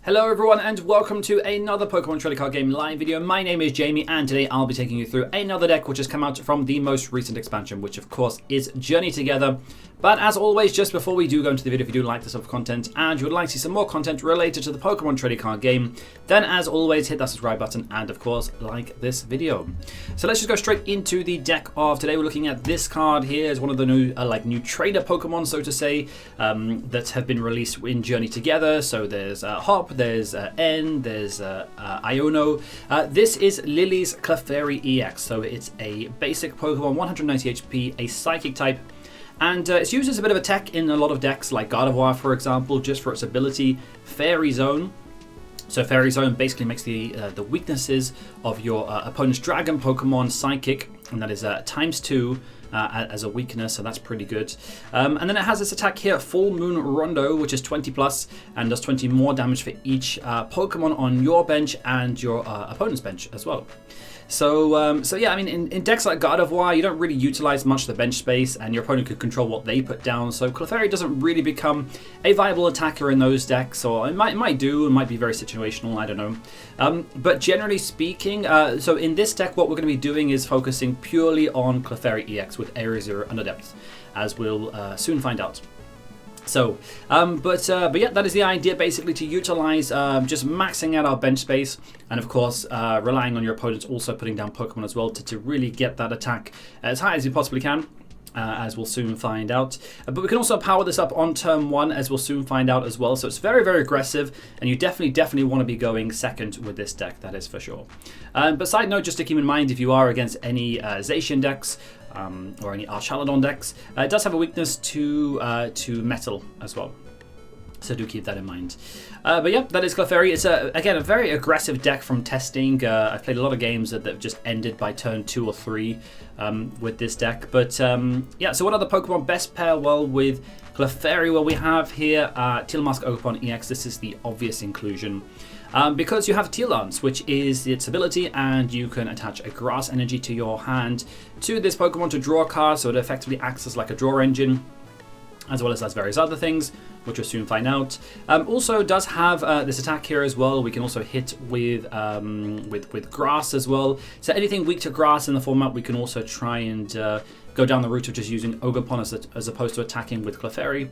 Hello everyone and welcome to another Pokemon Trading Card Game live video. My name is Jamie and today I'll be taking you through another deck which has come out from the most recent expansion, which of course is Journey Together. But as always, just before we do go into the video, if you do like this sort of content and you would like to see some more content related to the Pokemon Trading Card Game, then as always hit that subscribe button and of course like this video. So let's just go straight into the deck of today. We're looking at this card here as one of the new new trader Pokemon, so to say, that have been released in Journey Together. So there's Hop, there's N, there's Iono. This is Lillie's Clefairy EX, so it's a basic Pokemon, 190 HP, a Psychic type. And it's used as a bit of a tech in a lot of decks, like Gardevoir, for example, just for its ability, Fairy Zone. So Fairy Zone basically makes the weaknesses of your opponent's Dragon Pokemon Psychic, and that is ×2 as a weakness, so that's pretty good. And then it has this attack here, Full Moon Rondo, which is 20 plus and does 20 more damage for each Pokemon on your bench and your opponent's bench as well. So yeah, I mean, in decks like Gardevoir, you don't really utilize much of the bench space, and your opponent could control what they put down. So Clefairy doesn't really become a viable attacker in those decks, or it might be very situational. I don't know. But generally speaking, so in this deck, what we're going to be doing is focusing purely on Clefairy EX with Area 0 Underdepths, as we'll soon find out. So, but yeah, that is the idea, basically, to utilize just maxing out our bench space, and of course relying on your opponents also putting down Pokemon as well to really get that attack as high as you possibly can, as we'll soon find out. But we can also power this up on turn 1, as we'll soon find out as well. So it's very, very aggressive, and you definitely want to be going second with this deck, that is for sure. But side note, just to keep in mind, if you are against any Zacian decks, or any Archaludon decks, it does have a weakness to metal as well, so do keep that in mind. But yeah, that is Clefairy. It's again a very aggressive deck from testing. I've played a lot of games that have just ended by turn 2 or 3 with this deck. But yeah, so what other Pokemon best pair well with Clefairy? Well, we have here Teal Mask Ogerpon EX. This is the obvious inclusion. Because you have Teal Dance, which is its ability, and you can attach a grass energy to your hand to this Pokemon to draw a card, so it effectively acts as like a draw engine, as well as does various other things, which we'll soon find out. Also does have this attack here as well. We can also hit with grass as well. So anything weak to grass in the format, we can also try and go down the route of just using Ogerpon as opposed to attacking with Clefairy.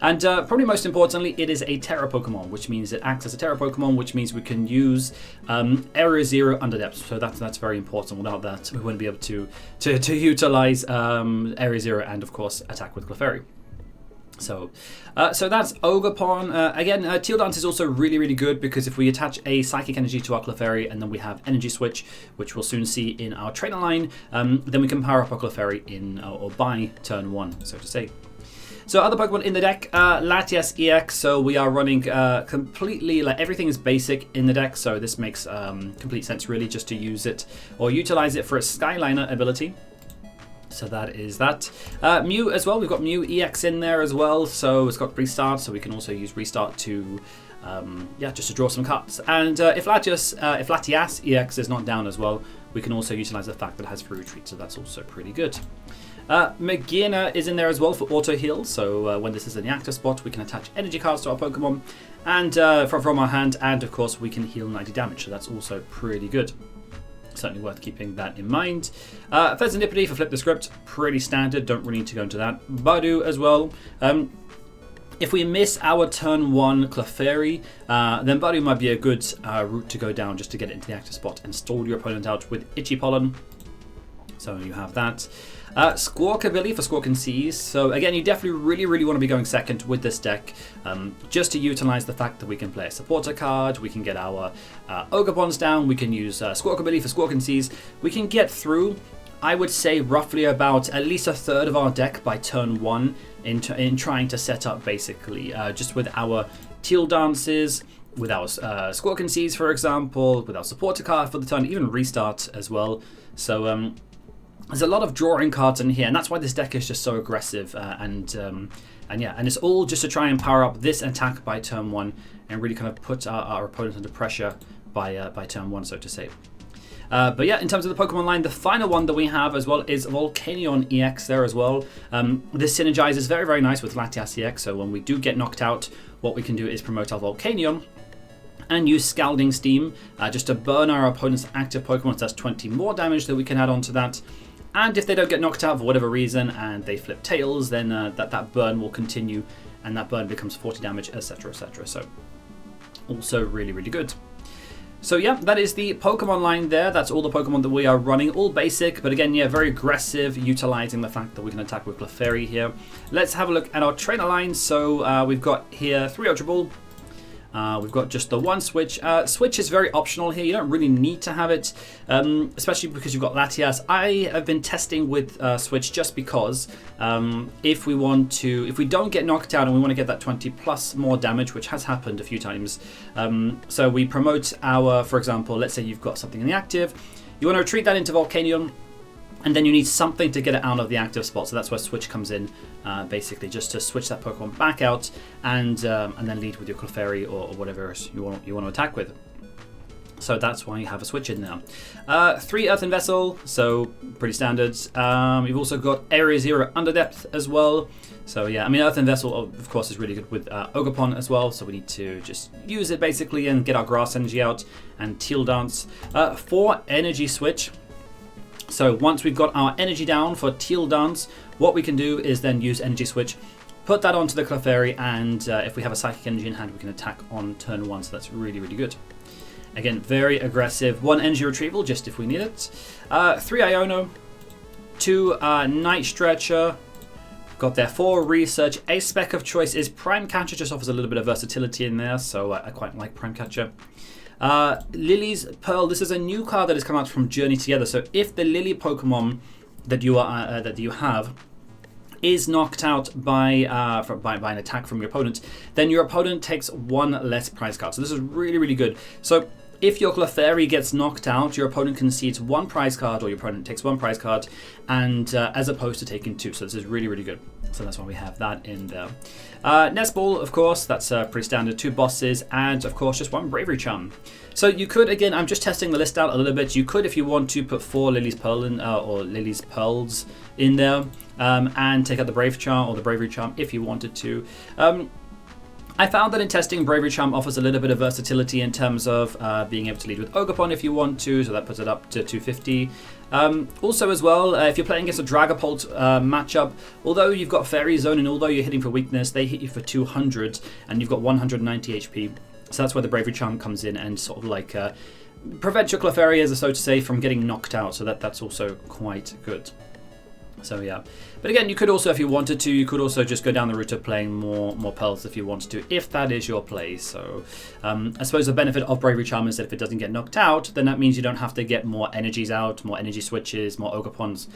And probably most importantly, it is a Terra Pokemon, which means it acts as a Terra Pokemon, which means we can use Area 0 Underdepths. So that's very important. Without that, we wouldn't be able to utilize Area 0 and, of course, attack with Clefairy. So that's Ogerpon. Again, Teal Dance is also really good, because if we attach a Psychic Energy to our Clefairy and then we have Energy Switch, which we'll soon see in our trainer line, then we can power up our Clefairy in or by turn 1, so to say. So other Pokemon in the deck, Latias EX, so we are running completely, like everything is basic in the deck, so this makes complete sense really just to use it or utilize it for a Skyliner ability. So that is that. Mew as well, we've got Mew EX in there as well, so it's got Restart, so we can also use Restart to, yeah, just to draw some cards. And if Latias EX is not down as well, we can also utilize the fact that it has Free Retreat, so that's also pretty good. Magearna is in there as well for auto heal, so when this is in the active spot, we can attach energy cards to our Pokemon and from our hand, and of course we can heal 90 damage, so that's also pretty good. Certainly worth keeping that in mind. Fezandipiti for Flip the Script, pretty standard, don't really need to go into that. Budew as well. If we miss our turn 1 Clefairy, then Budew might be a good route to go down just to get it into the active spot and stall your opponent out with Itchy Pollen. So you have that. Squawkabilly for Squawk and Seize. So again, you definitely really want to be going second with this deck, just to utilize the fact that we can play a supporter card, we can get our Ogerpons down, we can use Squawkabilly for Squawk and Seize. We can get through, I would say, roughly about at least a third of our deck by turn 1 in trying to set up basically just with our Teal Dances, with our Squawk and Seize, for example, with our supporter card for the turn, even Restart as well. So there's a lot of drawing cards in here, and that's why this deck is just so aggressive. And yeah, and it's all just to try and power up this attack by turn 1 and really kind of put our opponent under pressure by turn 1, so to say. But yeah, in terms of the Pokemon line, the final one that we have as well is Volcanion EX there as well. This synergizes very nice with Latias EX, so when we do get knocked out, what we can do is promote our Volcanion and use Scalding Steam just to burn our opponent's active Pokemon. So that's 20 more damage that we can add on to that. And if they don't get knocked out for whatever reason and they flip tails, then that burn will continue, and that burn becomes 40 damage, etc, etc. So also really, really good. So yeah, that is the Pokemon line there. That's all the Pokemon that we are running, all basic, but again, yeah, very aggressive, utilizing the fact that we can attack with Clefairy here. Let's have a look at our trainer line. So we've got here 3 Ultra Ball. We've got just the 1 Switch. Switch is very optional here. You don't really need to have it, especially because you've got Latias. I have been testing with Switch just because if we don't get knocked out and we want to get that 20 plus more damage, which has happened a few times, so we promote our, for example, let's say you've got something in the active, you want to retreat that into Volcanion, and then you need something to get it out of the active spot. So that's where Switch comes in, basically, just to switch that Pokemon back out and then lead with your Clefairy or whatever else you want to attack with. So that's why you have a Switch in there. 3 Earthen Vessel, so pretty standard. You've also got Area 0 Underdepths as well. So yeah, I mean, Earthen Vessel, of course, is really good with Ogerpon as well. So we need to just use it basically and get our Grass Energy out, and Teal Dance. 4 Energy Switch. So once we've got our energy down for Teal Dance, what we can do is then use Energy Switch, put that onto the Clefairy, and if we have a Psychic Energy in hand, we can attack on turn 1, so that's really, really good. Again, very aggressive. 1 Energy Retrieval, just if we need it. 3 Iono, 2 Night Stretcher, got there 4 Research. A spec of choice is Prime Catcher, just offers a little bit of versatility in there, so I quite like Prime Catcher. Lillie's Pearl, this is a new card that has come out from Journey Together. So if the Lillie Pokemon that you have is knocked out by an attack from your opponent, then your opponent takes 1 less prize card. So this is really, really good. So if your Clefairy gets knocked out, your opponent concedes 1 prize card, or your opponent takes 1 prize card, and as opposed to taking 2. So this is really, really good. So that's why we have that in there. Nest Ball, of course, that's pretty standard. 2 bosses, and of course just 1 Bravery Charm. So you could, again, I'm just testing the list out a little bit. You could, if you want to, put 4 Lillie's Pearl in, or Lillie's Pearls in there, and take out the Brave Charm or the Bravery Charm if you wanted to. I found that in testing, Bravery Charm offers a little bit of versatility in terms of being able to lead with Ogerpon if you want to, so that puts it up to 250. Also as well, if you're playing against a Dragapult matchup, although you've got Fairy Zone and although you're hitting for weakness, they hit you for 200 and you've got 190 HP. So that's where the Bravery Charm comes in and sort of like prevents your Clefairy, as so to say, from getting knocked out, so that's also quite good. So yeah, but again, you could also, if you wanted to, you could also just go down the route of playing more Pearls if you wanted to, if that is your play. So I suppose the benefit of Bravery Charm is that if it doesn't get knocked out, then that means you don't have to get more energies out, more energy switches, more Ogerpons,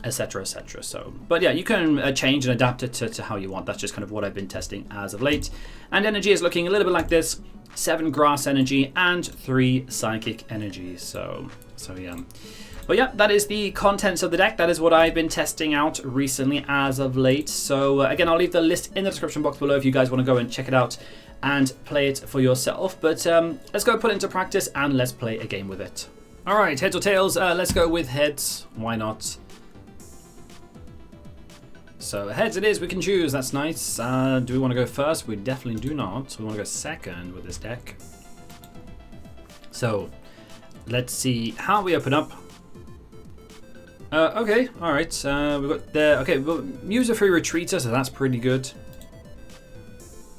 etc, etc. So, but yeah, you can change and adapt it to how you want. That's just kind of what I've been testing as of late. And energy is looking a little bit like this: 7 Grass Energy and 3 Psychic Energy. So yeah. But yeah, that is the contents of the deck. That is what I've been testing out recently as of late. So again, I'll leave the list in the description box below if you guys want to go and check it out and play it for yourself. But let's go put it into practice and let's play a game with it. All right, heads or tails? Let's go with heads. Why not? So heads it is, we can choose. That's nice. Do we want to go first? We definitely do not. We want to go second with this deck. So let's see how we open up. Okay, all right. We've got the user-free retreater, so that's pretty good.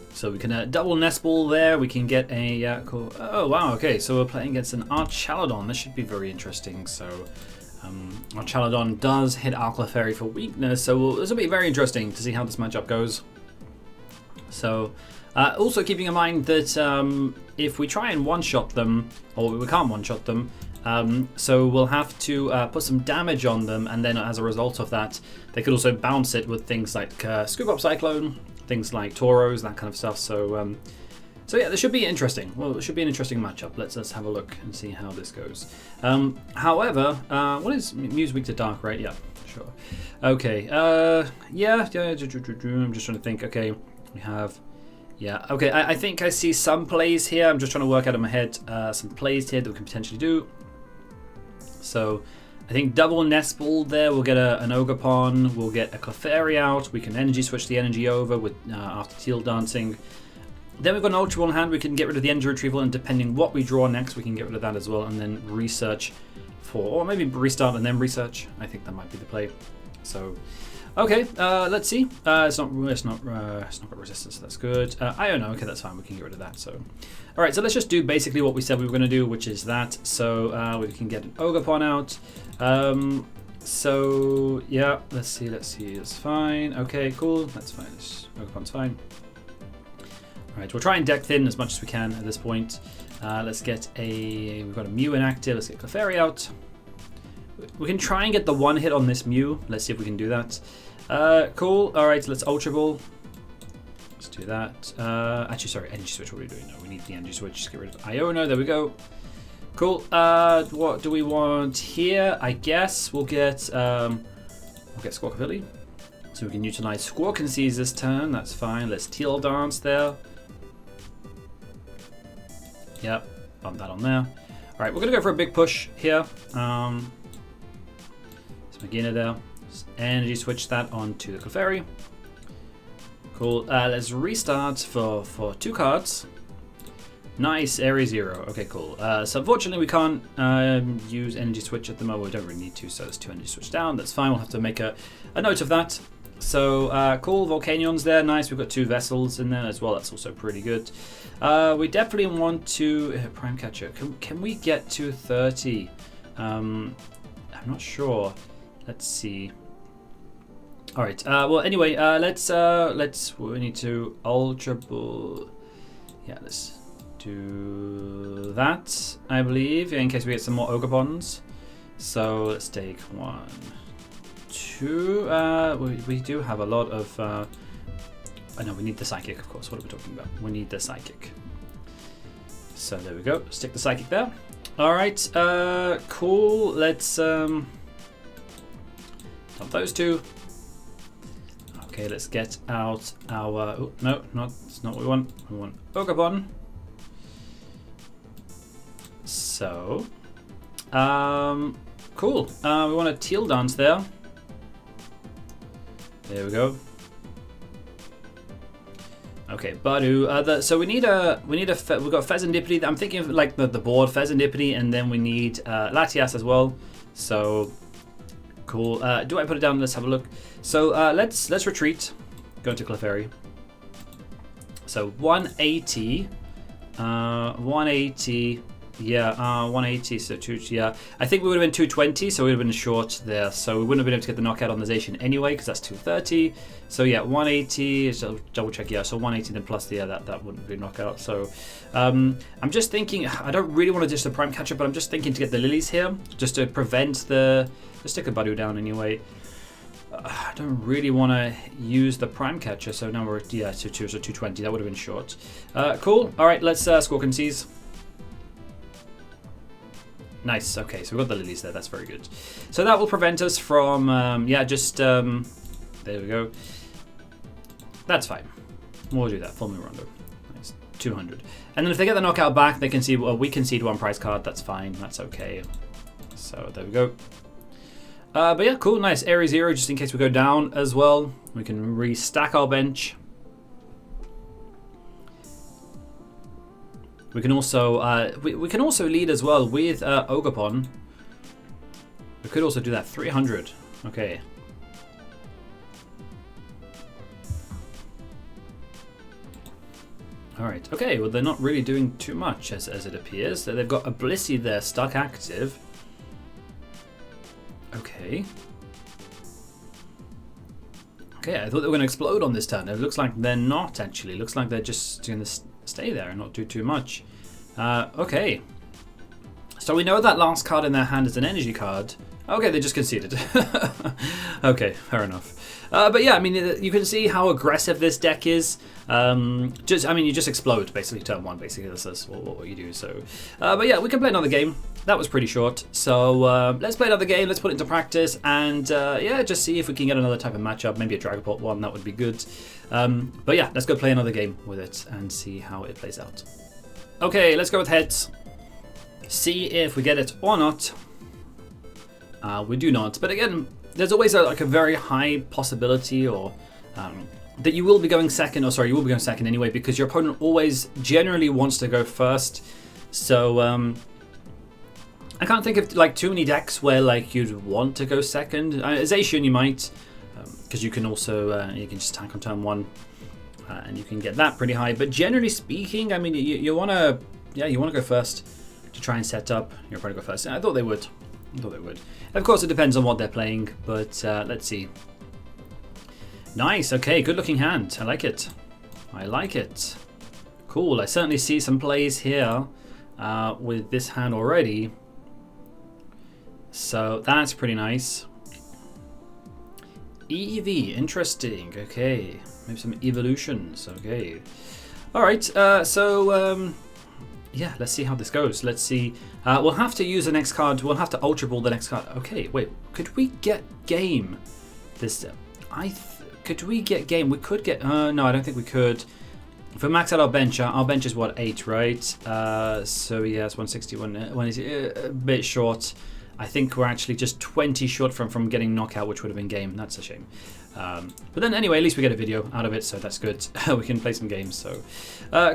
So we can double Nest Ball there. We can get a cool. Oh wow, okay. So we're playing against an Archaladon. This should be very interesting. So Archaladon does hit our Clefairy for weakness, so this will be very interesting to see how this matchup goes. So also keeping in mind that if we try and one-shot them, or we can't one-shot them. So we'll have to put some damage on them, and then as a result of that, they could also bounce it with things like Scoop Up Cyclone, things like Tauros, that kind of stuff. So yeah, this should be interesting. Well, it should be an interesting matchup. Let's have a look and see how this goes. However, what is Muse weak to Dark, right? Yeah, sure. Okay. Yeah. I'm just trying to think. Okay, we have. Yeah. Okay. I think I see some plays here. I'm just trying to work out in my head some plays here that we can potentially do. So I think double Nest Ball there, we'll get an Ogerpon, we'll get a Clefairy out, we can energy switch the energy over with after Teal dancing. Then we've got an Ultra Ball in hand. We can get rid of the Energy Retrieval, and depending what we draw next, we can get rid of that as well, and then research for, or maybe restart and then research. I think that might be the play. So, okay, let's see. It's not got resistance, so that's good. Iono, okay, that's fine. We can get rid of that. So, all right, so let's just do basically what we said we were going to do, which is that. So we can get an Ogerpon out. So yeah, let's see. It's fine. Okay, cool. That's fine. Ogerpon's fine. All right, we'll try and deck thin as much as we can at this point. Let's get we've got a Mew inactive. Let's get Clefairy out. We can try and get the one hit on this Mew. Let's see if we can do that. Cool. All right, let's Ultra Ball. Let's do that. Actually, sorry, Energy Switch. What are we doing? No, we need the Energy Switch. Just get rid of Iono. There we go. Cool. What do we want here? I guess we'll get Squawkabilly. So we can utilize Squawkabilly this turn. That's fine. Let's Teal dance there. Yep, bump that on there. All right, we're gonna go for a big push here. It's Magearna there. Let's Energy Switch that onto the Clefairy. Cool. Let's restart for 2 cards. Nice, Area 0. Okay, cool. So unfortunately we can't use Energy Switch at the moment. We don't really need to, so there's 2 Energy Switch down. That's fine. We'll have to make a note of that. So cool, Volcanion's there. Nice. We've got 2 vessels in there as well. That's also pretty good. We definitely want to Prime Catcher. Can we get to 30? I'm not sure. Let's see. All right. Well, anyway, we need to Ultra Ball. Yeah, let's do that, I believe, in case we get some more Ogerpons. So let's take 1, 2. We do have a lot of. I know we need the Psychic, of course. What are we talking about? We need the Psychic. So there we go. Stick the Psychic there. All right. Cool. Let's dump those 2. Okay. Let's get out our. Oh, no, it's not what we want. We want Ogerpon. So, cool. We want a Teal dance there. There we go. Okay, Budew. So we've got Fezandipiti. I'm thinking of like the board Fezandipiti, and then we need Latias as well. So, cool. Do I put it down? Let's have a look. So let's retreat. Go to Clefairy. So 180. 180. Yeah, 180, so 2, yeah. I think we would have been 220, so we would have been short there. So we wouldn't have been able to get the knockout on the Zacian anyway, because that's 230. So yeah, 180, so double check, yeah, so 180 then plus the, yeah, that wouldn't be a knockout. So I'm just thinking, I don't really want to ditch the Prime Catcher, but I'm just thinking to get the Lilies here, just to prevent let's stick a Budew down anyway. I don't really want to use the Prime Catcher, so now we're, yeah, so 220, that would have been short. Cool, all right, let's Squawkabilly. Nice, okay, so we've got the Lilies there, that's very good. So that will prevent us from, there we go. That's fine. We'll do that, full move rondo. Nice, 200. And then if they get the knockout back, they can see, well, we concede 1 prize card, that's fine, that's okay. So there we go. But yeah, cool, nice. Area 0, just in case we go down as well. We can restack our bench. We can also we can also lead as well with Ogerpon. We could also do that. 300. Okay. All right. Okay. Well, they're not really doing too much as it appears. They've got a Blissey there stuck active. Okay. Okay. I thought they were going to explode on this turn. It looks like they're not actually. It looks like they're just going to stay there and not do too much. Okay. So we know that last card in their hand is an energy card. Okay, they just conceded. Okay, fair enough. But yeah, I mean, you can see how aggressive this deck is. You just explode basically turn 1. Basically, that's what you do. So, but yeah, we can play another game. That was pretty short. So let's play another game. Let's put it into practice and yeah, just see if we can get another type of matchup. Maybe a Dragapult one. That would be good. But yeah, let's go play another game with it and see how it plays out. Okay, let's go with heads. See if we get it or not. We do not. But again, there's always a very high possibility or that you will be going second, or sorry, you will be going second anyway, because your opponent always generally wants to go first. So I can't think of like too many decks where like you'd want to go second. Zacian you might, because you can also you can just tank on turn 1, and you can get that pretty high. But generally speaking, I mean, you want to go first to try and set up. Your opponent go first. I thought they would. Of course, it depends on what they're playing, but let's see. Nice. Okay, good looking hand. I like it. Cool. I certainly see some plays here with this hand already. So that's pretty nice. EV, interesting. Okay, maybe some evolutions. Okay. All right. Yeah, let's see how this goes. Let's see. We'll have to use the next card. We'll have to Ultra Ball the next card. Okay, wait. Could we get game this? Could we get game? We could get. No, I don't think we could. If we max out our bench is what, 8, right? So yeah, it's 161. A bit short. I think we're actually just 20 short from getting knockout, which would have been game. That's a shame. But then anyway, at least we get a video out of it, so that's good. We can play some games. So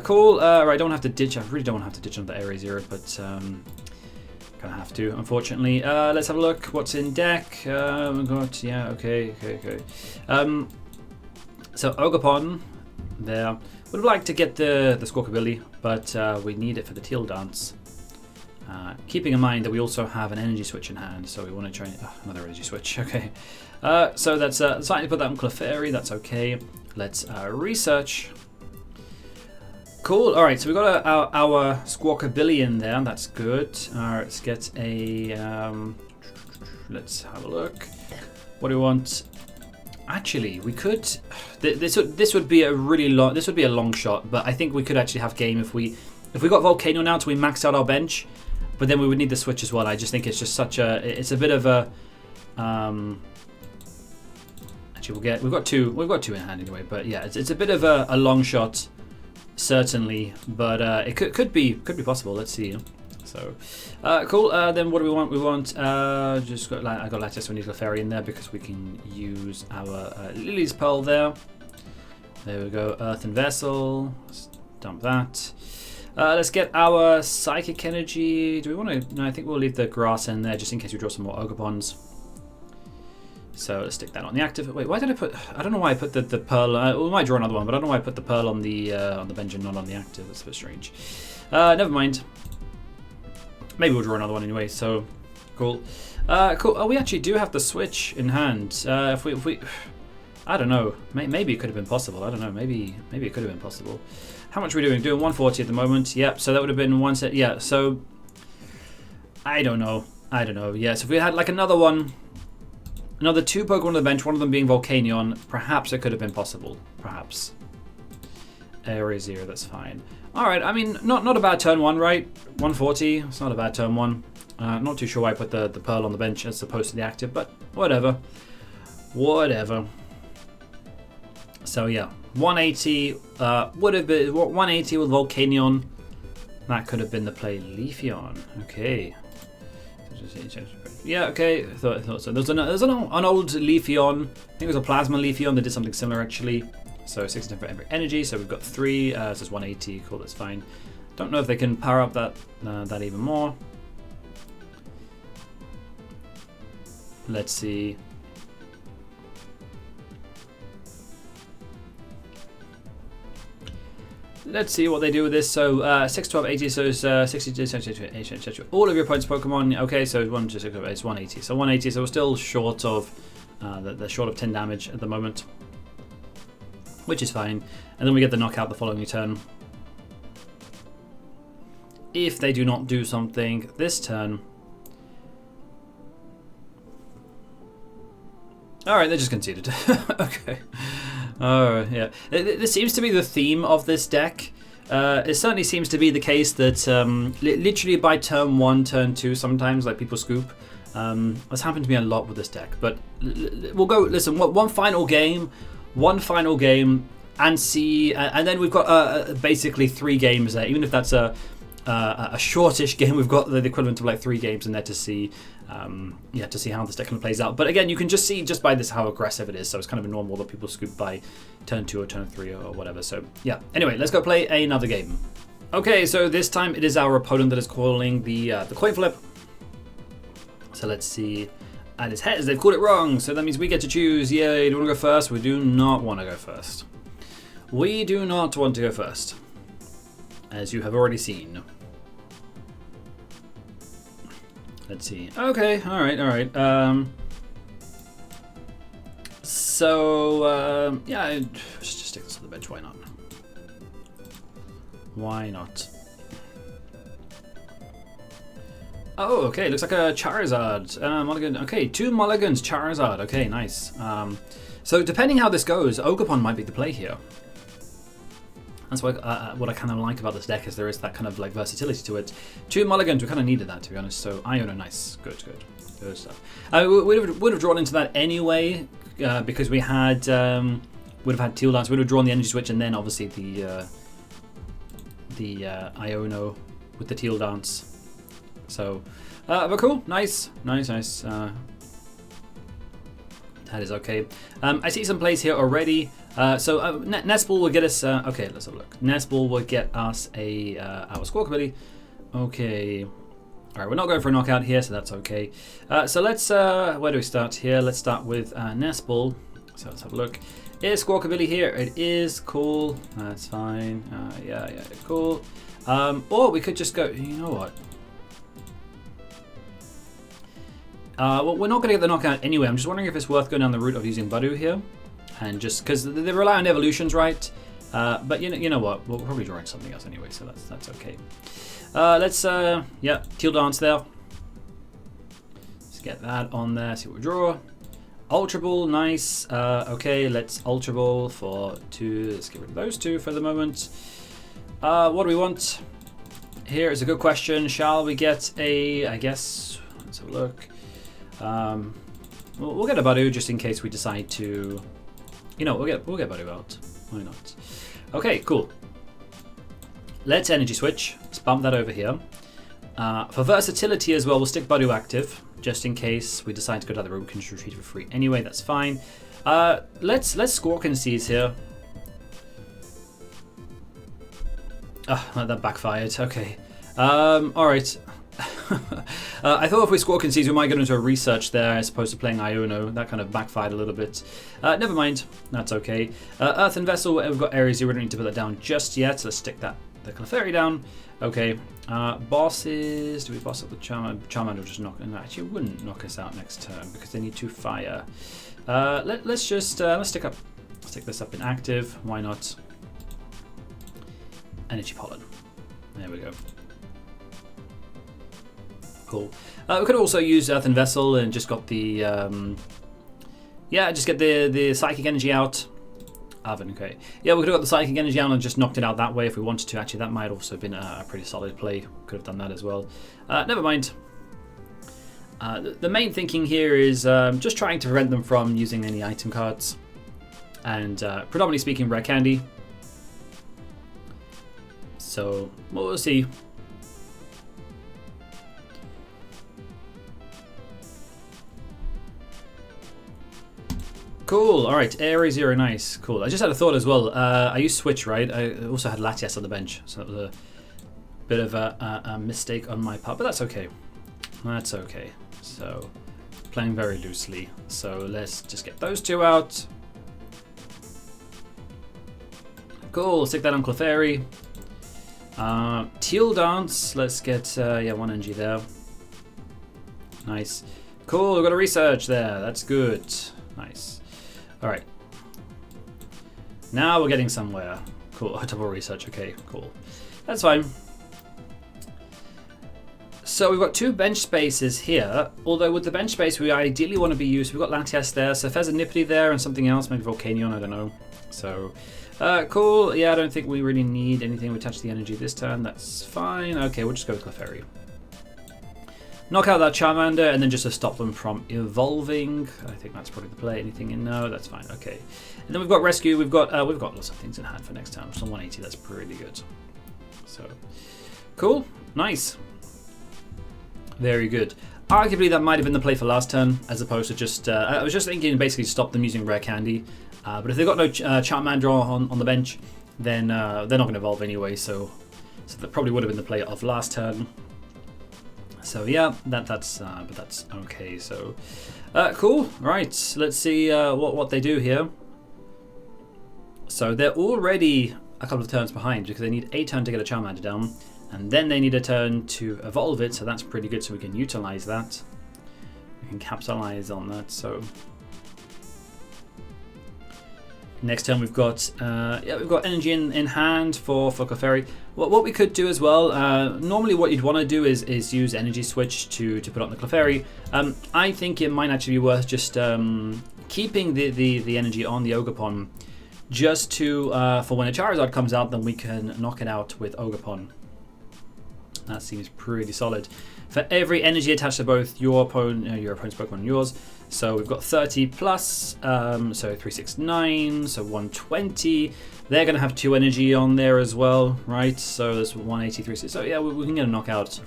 cool. Right, I don't have to ditch. I really don't have to ditch another Area 0, but gonna have to, unfortunately. Let's have a look. What's in deck? We've got, yeah, okay. So Ogerpon there. Would have liked to get the Squawkabilly, but we need it for the Teal dance. Keeping in mind that we also have an Energy Switch in hand, so we want to try another Energy Switch. Okay, so that's slightly put that on Clefairy. That's okay. Let's research. Cool. All right, so we got our Squawkabilly in there. That's good. Let's get a. Let's have a look. What do we want? Actually, we could. This would be a really long. This would be a long shot, but I think we could actually have game if we got Volcanion out, so we maxed out our bench. But then we would need the switch as well. I just think it's just such a. It's a bit of a. Actually, we've got two in hand anyway. But yeah, it's a bit of a long shot, certainly. But it could be possible. Let's see. So cool. Then what do we want? We want I got Latias. We need Clefairy in there because we can use our Lillie's Pearl there. There we go. Earthen Vessel. Let's dump that. Let's get our Psychic Energy. Do we want to? No, I think we'll leave the grass in there just in case we draw some more Ogerpons. So let's stick that on the active. Wait, why did I put? I don't know why I put the Pearl. We might draw another one, but I don't know why I put the Pearl on the bench and not on the active. That's a bit strange. Never mind. Maybe we'll draw another one anyway. So cool. Cool. Oh, we actually do have the switch in hand. If we, I don't know. Maybe it could have been possible. I don't know. Maybe it could have been possible. How much are we doing? Doing 140 at the moment. Yep. So that would have been one set. Yeah. So I don't know. Yes. If we had like another one, another 2 Pokemon on the bench, one of them being Volcanion, perhaps it could have been possible. Perhaps. Area 0. That's fine. All right. I mean, not a bad turn 1, right? 140. It's not a bad turn 1. Not too sure why I put the Pearl on the bench as opposed to the active, but whatever. So yeah, 180 would have been 180 with Volcanion. That could have been the play. Leafeon, okay. Yeah, okay. I thought so. There's an old Leafeon. I think it was a Plasma Leafeon that did something similar actually. So 60 for every energy. So we've got 3. So it's 180. Cool, that's fine. Don't know if they can power up that even more. Let's see. Let's see what they do with this. So 6, 12, 80, so it's 60, 70, all of your opponent's Pokemon. Okay, so 1, 2, 6, 8, it's 180. So 180, so we're still short of, they're short of 10 damage at the moment, which is fine. And then we get the knockout the following turn. If they do not do something this turn. Alright, they just conceded. Okay. Oh, yeah. This seems to be the theme of this deck. It certainly seems to be the case that literally by turn 1, turn 2, sometimes like people scoop. That's happened to me a lot with this deck. But we'll go, listen, one final game, and see, and then we've got basically 3 games there, even if that's a a shortish game. We've got the equivalent of like 3 games in there to see, to see how this deck kind of plays out. But again, you can just see just by this how aggressive it is. So it's kind of normal that people scoop by turn 2 or turn 3 or whatever. So yeah. Anyway, let's go play another game. Okay, so this time it is our opponent that is calling the coin flip. So let's see. And it's heads. They've called it wrong. So that means we get to choose. Yay! Do you want to go first? We do not want to go first. We do not want to go first, as you have already seen. Let's see. Okay, all right. Yeah, just stick this on the bench. Why not? Why not? Oh, okay. Looks like a Charizard mulligan. Okay, 2 mulligans, Charizard. Okay, nice. So depending how this goes, Ogerpon might be the play here. That's what I kind of like about this deck, is there is that kind of like versatility to it. 2 mulligans, we kind of needed that, to be honest. So Iono, nice, good stuff. We would have drawn into that anyway, because we had would have had Teal dance. We would have drawn the Energy Switch, and then obviously the Iono with the Teal dance. So, but cool, nice. That is okay. I see some plays here already. So Nest Ball will get us. Okay, let's have a look. Nest Ball will get us our Squawkabilly. Okay. All right, we're not going for a knockout here, so that's okay. So let's. Where do we start here? Let's start with Nest Ball. So let's have a look. Is Squawkabilly here? It is. Cool. That's fine. Yeah, cool. Or we could just go. You know what? Well, we're not going to get the knockout anyway. I'm just wondering if it's worth going down the route of using Budew here. And just because they rely on evolutions, right? But you know what? We'll probably draw in something else anyway, so that's okay. Let's Teal dance there. Let's get that on there. See what we draw. Ultra Ball, nice. Okay, let's Ultra Ball for 2. Let's get rid of those 2 for the moment. What do we want? Here is a good question. Shall we get a? I guess. Let's have a look. We'll get a Budew just in case we decide to. We'll get Budew out. Why not? Okay, cool. Let's Energy Switch. Let's bump that over here. For versatility as well, we'll stick Budew active just in case we decide to go down the road. We can just retreat for free anyway. That's fine. Let's Squawk and Seize here. That backfired. Okay. All right. I thought if we Squawk and Seize, we might get into a research there as opposed to playing Iono. That kind of backfired a little bit. Never mind. That's okay. Earthen Vessel, we've got areas we don't need to put that down just yet. So let's stick the Clefairy down. Okay. Bosses. Do we boss up the Charmander? Charmander will just knock. No, actually, it wouldn't knock us out next turn because they need 2 fire. Let's stick this up in active. Why not? Energy Pollen. There we go. Cool. We could also use Earthen Vessel and just got the just get the Psychic Energy out. Oven, okay. Yeah, we could have got the Psychic Energy out and just knocked it out that way if we wanted to. Actually, that might have also been a pretty solid play. Could have done that as well. Never mind. The main thinking here is just trying to prevent them from using any item cards. And predominantly speaking, rare candy. So, we'll see. Cool, alright, Area 0, nice, cool. I just had a thought as well. I used Switch, right? I also had Latias on the bench, so that was a bit of a mistake on my part, but that's okay. That's okay. So, playing very loosely. So, let's just get those 2 out. Cool, stick that on Clefairy. Teal dance, let's get 1 energy there. Nice. Cool, we've got a research there, that's good. Nice. Alright. Now we're getting somewhere. Cool, double research, okay, cool. That's fine. So we've got 2 bench spaces here, although with the bench space we ideally want to be used. We've got Latias there, so Fezandipiti there and something else, maybe Volcanion, I don't know. So, cool, yeah, I don't think we really need anything to attach the energy this turn, that's fine. Okay, we'll just go with Clefairy. Knock out that Charmander and then just to stop them from evolving. I think that's probably the play. Anything in? No, that's fine. Okay. And then we've got Rescue. We've got lots of things in hand for next turn. So 180, that's pretty good. So Cool. Nice. Very good. Arguably, that might have been the play for last turn, as opposed to just... I was just thinking basically stop them using Rare Candy. But if they've got no Charmander on the bench, then they're not going to evolve anyway, so that probably would have been the play of last turn. So yeah, but that's okay. So cool. Right, let's see what they do here. So they're already a couple of turns behind because they need a turn to get a Charmander down, and then they need a turn to evolve it. So that's pretty good. So we can utilize that. We can capitalize on that. So next turn we've got energy in hand for Clefairy. What we could do as well, normally what you'd want to do is use Energy Switch to put on the Clefairy. I think it might actually be worth just keeping the energy on the Ogerpon, just to for when a Charizard comes out, then we can knock it out with Ogerpon. That seems pretty solid. For every energy attached to both your opponent's Pokemon and yours. So we've got 30 plus, so 369, so 120. They're going to have 2 energy on there as well, right? So there's 183. So yeah, we can get a knockout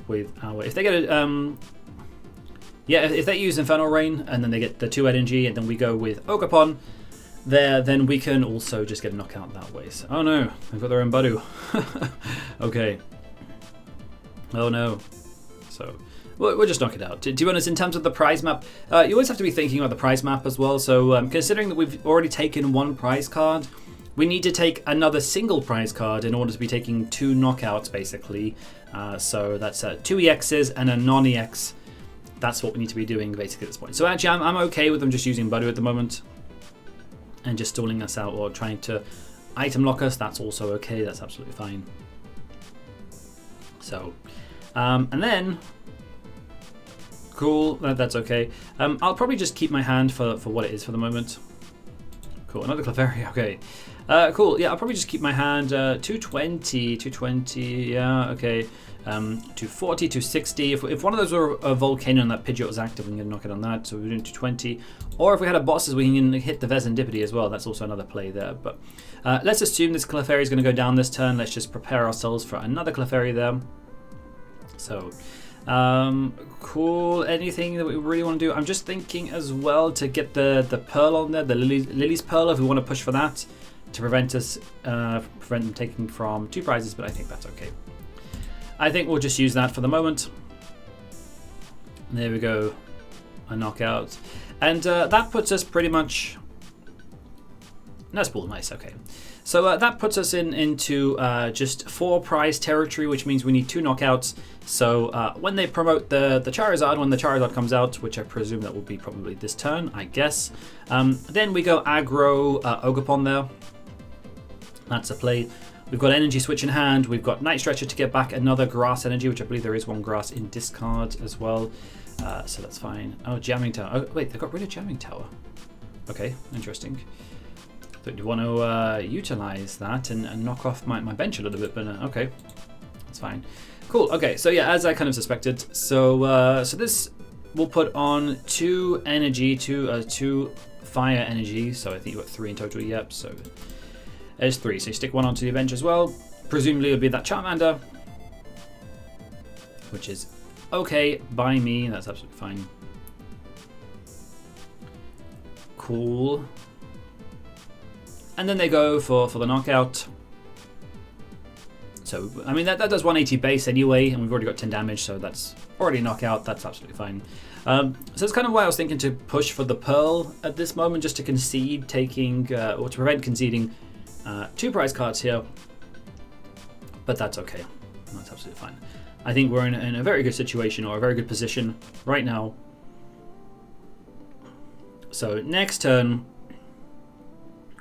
with our... If they get a... if they use Infernal Rain and then they get the 2 energy and then we go with Ogerpon, then we can also just get a knockout that way. So, oh no, they've got their own Budew. Okay. Oh no. So... we'll just knock it out. To be honest, in terms of the prize map, you always have to be thinking about the prize map as well. So considering that we've already taken 1 prize card, we need to take another single prize card in order to be taking 2 knockouts, basically. So that's 2 EXs and a non-EX. That's what we need to be doing, basically, at this point. So actually, I'm okay with them just using Budew at the moment and just stalling us out or trying to item lock us. That's also okay. That's absolutely fine. So, and then... Cool, that's okay. I'll probably just keep my hand for what it is for the moment. Cool, another Clefairy, okay. Cool, yeah, I'll probably just keep my hand. 220, yeah, okay. 240, 260. If one of those were a Volcanion, that Pidgeot was active, we can knock it on that, so we're doing 220. Or if we had a bosses, we can hit the Fezandipiti as well. That's also another play there. But let's assume this Clefairy is going to go down this turn. Let's just prepare ourselves for another Clefairy there. So... cool. Anything that we really want to do? I'm just thinking as well to get the Pearl on there, the Lily's Pearl, if we want to push for that to prevent them taking from 2 prizes, but I think that's okay. I think we'll just use that for the moment. There we go, a knockout, and that puts us pretty much. Nest Ball, nice, okay. So that puts us into just 4 prize territory, which means we need 2 knockouts. So when they promote the Charizard, when the Charizard comes out, which I presume that will be probably this turn, I guess, then we go aggro Ogerpon there. That's a play. We've got Energy Switch in hand. We've got Night Stretcher to get back another Grass Energy, which I believe there is 1 Grass in discard as well. So that's fine. Oh, Jamming Tower. Oh, wait, they got rid of Jamming Tower. Okay, interesting. Do you want to utilize that and knock off my bench a little bit, but okay, that's fine. Cool, okay, so yeah, as I kind of suspected, so this will put on 2 energy, 2 fire energy, so I think you've got 3 in total, yep, so there's 3, so you stick 1 onto the bench as well. Presumably it would be that Charmander, which is okay by me, that's absolutely fine. Cool. And then they go for the knockout. So, I mean, that does 180 base anyway, and we've already got 10 damage, so that's already a knockout. That's absolutely fine. So that's kind of why I was thinking to push for the Pearl at this moment, just to concede taking, or to prevent conceding 2 prize cards here. But that's okay. That's absolutely fine. I think we're in a very good situation, or a very good position right now. So next turn,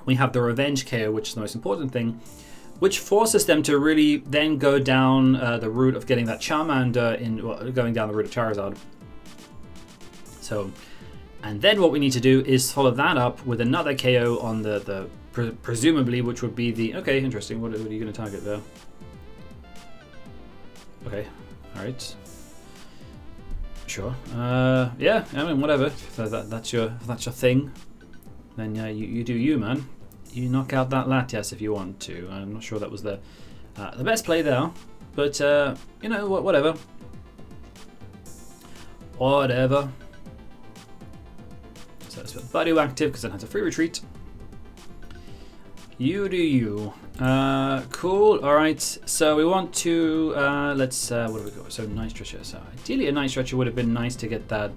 we have the Revenge KO, which is the most important thing, which forces them to really then go down the route of getting that Charmander going down the route of Charizard. So, and then what we need to do is follow that up with another KO on the presumably, which would be the, okay, interesting, what are you going to target there? Okay, all right. Sure. Yeah, I mean, whatever. If that's your thing, then you do you, man. You knock out that Latias if you want to. I'm not sure that was the best play there. but you know, whatever. Whatever. So let's put Budew active because it has a free retreat. You do you. Cool. All right. So we want to let's what do we got? So Night Stretcher. So ideally a Night Stretcher would have been nice to get that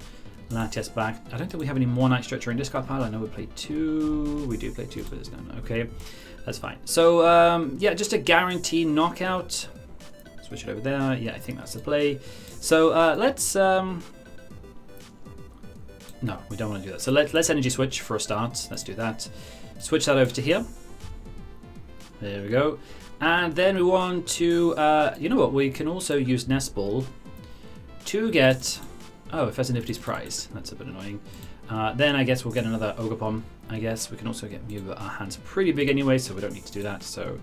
Latias back. I don't think we have any more Night Stretcher in discard pile. I know we played 2. We do play 2, but there's none. Okay, that's fine. So yeah, just a guarantee knockout. Switch it over there. Yeah, I think that's the play. So let's no, we don't want to do that. So let's energy switch for a start. Let's do that. Switch that over to here. There we go. And then we want to, you know what? We can also use Nest Ball to get. Oh, Fezandipiti's prize. That's a bit annoying. Then I guess we'll get another Ogerpon. I guess we can also get Mew, but our hands are pretty big anyway, so we don't need to do that. So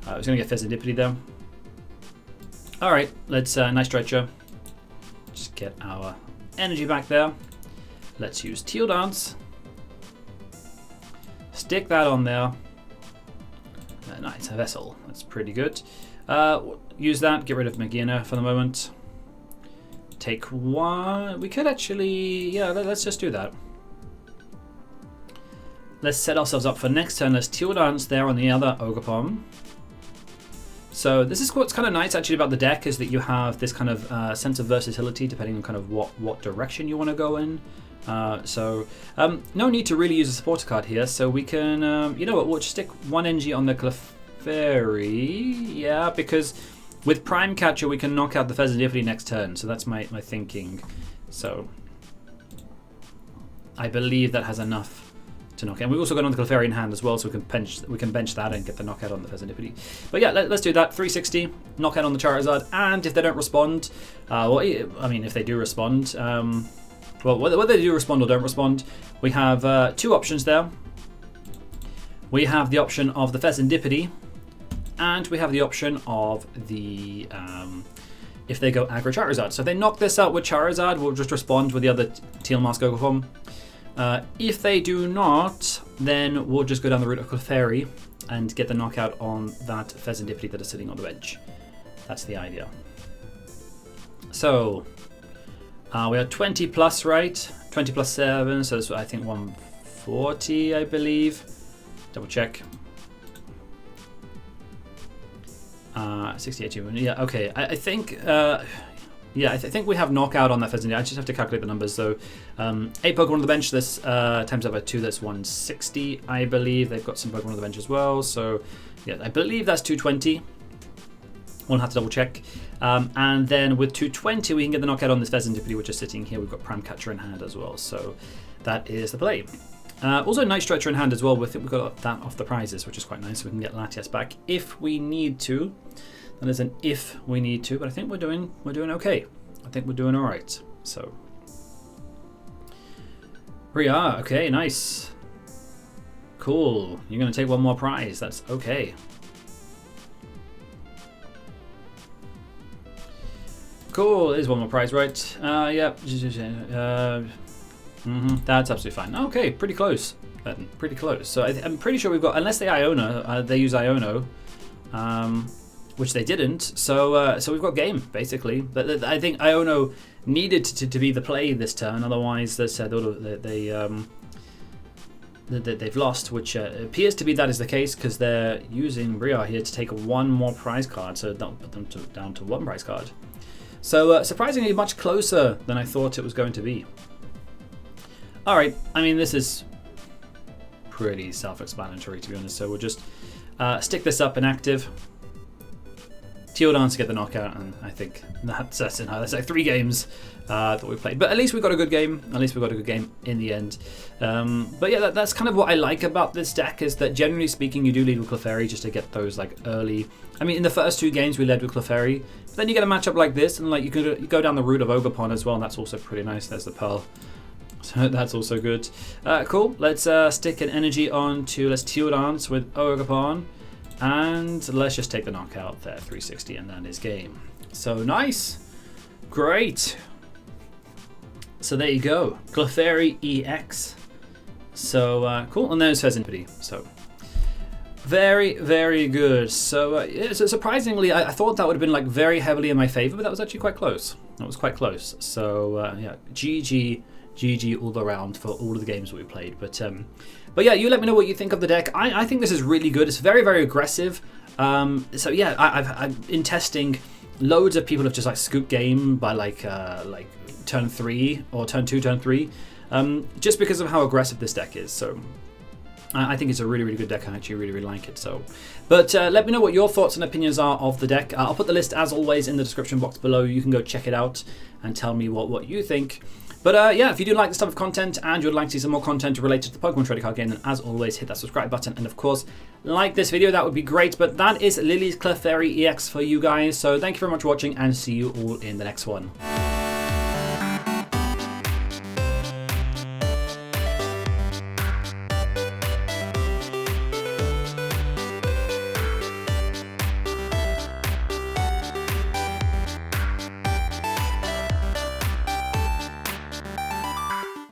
I was going to get Fezandipiti there. All right, let's Night Stretcher. Just get our energy back there. Let's use Teal Dance. Stick that on there. Night Vessel. That's pretty good. Use that. Get rid of Magearna for the moment. Take 1. We could actually, yeah, let's just do that. Let's set ourselves up for next turn. Let's Teal Dance there on the other Ogerpon. So this is what's kind of nice actually about the deck, is that you have this kind of sense of versatility depending on kind of what direction you want to go in. No need to really use a supporter card here, so we can, you know what, we'll just stick 1 energy on the Clefairy, yeah, because with Prime Catcher we can knock out the Fezandipiti next turn, so that's my thinking. So I believe that has enough to knock out. And we've also got on the Clefairy in hand as well, so we can bench that and get the knockout on the Fezandipiti. But yeah, let's do that. 360, knockout on the Charizard, and if they don't respond, well, I mean, if they do respond, well, whether they do respond or don't respond, we have 2 options there. We have the option of the Fezandipiti, and we have the option of the if they go aggro Charizard. So if they knock this out with Charizard, we'll just respond with the other Teal Mask Ogerpon. If they do not, then we'll just go down the route of Clefairy and get the knockout on that Fezandipiti that is sitting on the bench. That's the idea. So we are 20 plus, right? 20 plus 7, so that's I think 140, I believe. Double check. 68, yeah, okay. I think, yeah, I think we have knockout on that Fezandipiti. I just have to calculate the numbers. So 8 Pokemon on the bench. This times up by 2, that's 160, I believe. They've got some Pokemon on the bench as well. So yeah, I believe that's 220. We'll have to double check. And then with 220, we can get the knockout on this Fezandipiti, which is sitting here. We've got Prime Catcher in hand as well. So that is the play. Also Night Stretcher in hand as well. I think we've got that off the prizes, which is quite nice. So we can get Latias back if we need to. That is an if we need to, but I think we're doing okay. I think we're doing all right. So we are okay. Nice, cool. You're gonna take 1 more prize. That's okay. Cool. There's 1 more prize, right? Yeah. That's absolutely fine. Okay, pretty close. Pretty close. So I'm pretty sure we've got, unless they Iono, they use Iono, which they didn't. So so we've got game basically. But I think Iono needed to be the play this turn. Otherwise, they've lost, which appears to be that is the case because they're using Briar here to take 1 more prize card. So that'll put them down to 1 prize card. So surprisingly much closer than I thought it was going to be. All right, I mean, this is pretty self-explanatory, to be honest. So we'll just stick this up in active. Teal Dance to get the knockout, and I think that's enough. That's like 3 games that we played. But at least we got a good game. At least we got a good game in the end. But yeah, that's kind of what I like about this deck, is that generally speaking, you do lead with Clefairy just to get those like early. I mean, in the first 2 games we led with Clefairy. But then you get a matchup like this, and like you go down the route of Ogerpon as well, and that's also pretty nice. There's the Pearl. So that's also good. Cool. Let's stick an energy on to, let's Teal Dance with Ogerpon. And let's just take the knockout there, 360, and that is game. So nice. Great. So there you go. Clefairy EX. So cool. And there's Fezandipiti. So Very, very good. So, yeah, so surprisingly, I thought that would have been like very heavily in my favor, but that was actually quite close. That was quite close. So, yeah, GG all around for all of the games that we played. But yeah, you let me know what you think of the deck. I think this is really good. It's very, very aggressive. So yeah, I've in testing, loads of people have just like scooped game by like turn 3 or turn 2, turn 3, just because of how aggressive this deck is. So I think it's a really, really good deck. I actually really, really like it. So, but let me know what your thoughts and opinions are of the deck. I'll put the list as always in the description box below. You can go check it out and tell me what you think. But yeah, if you do like this type of content and you'd like to see some more content related to the Pokemon trading card game, then as always, hit that subscribe button. And of course, like this video, that would be great. But that is Lillie's Clefairy EX for you guys. So thank you very much for watching and see you all in the next one.